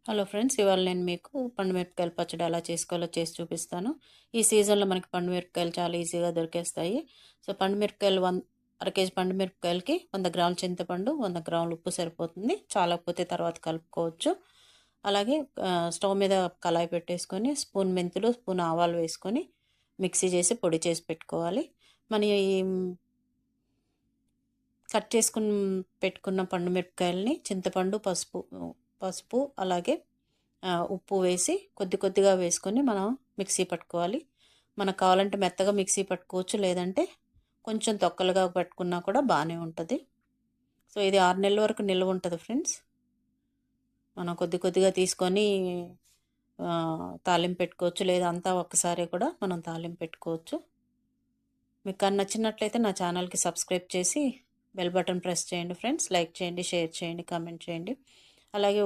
Hello friends, ఇవాళ నేను మీకు పండు మిరపకాయల పచ్చడి ఎలా చేసుకోవాలో చేసి చూపిస్తాను. ఈ సీజన్లో మనకి పండు మిరపకాయలు చాలా ఈజీగా దొరికేస్తాయి. సో పండు మిరపకాయలు అర కేజీ పండు మిరపకాయలకి 100 గ్రాముల చింతపండు, 100 గ్రాముల ఉప్పు సరిపోతుంది. చాలకపోతే తర్వాత కలుపుకోవచ్చు. అలాగే స్టవ్ మీద కళాయి పెట్టేసుకొని స్పూన్ మెంతులు, స్పూన్ ఆవాలు వేసుకొని మిక్సీ చేసి పొడి చేసి పెట్టుకోవాలి. మన ఈ కట్ చేసుకుని పెట్టుకున్న పండు మిరపకాయలని చింతపండు, పసుపు అలాగే ఉప్పు వేసి కొద్ది కొద్దిగా వేసుకొని మనం మిక్సీ పట్టుకోవాలి. మనకు కావాలంటే మెత్తగా మిక్సీ పట్టుకోవచ్చు, లేదంటే కొంచెం తొక్కలుగా పట్టుకున్నా కూడా బాగానే ఉంటుంది. సో ఇది 6 నెలల వరకు నిల్వ ఉంటుంది ఫ్రెండ్స్. మనం కొద్ది కొద్దిగా తీసుకొని తాలింపు పెట్టుకోవచ్చు, లేదా అంతా ఒక్కసారి కూడా మనం తాలింపు పెట్టుకోవచ్చు. మీకు నచ్చినట్లయితే నా ఛానల్కి సబ్స్క్రైబ్ చేసి బెల్ బటన్ ప్రెస్ చేయండి ఫ్రెండ్స్. లైక్ చేయండి, షేర్ చేయండి, కామెంట్ చేయండి. అలాగే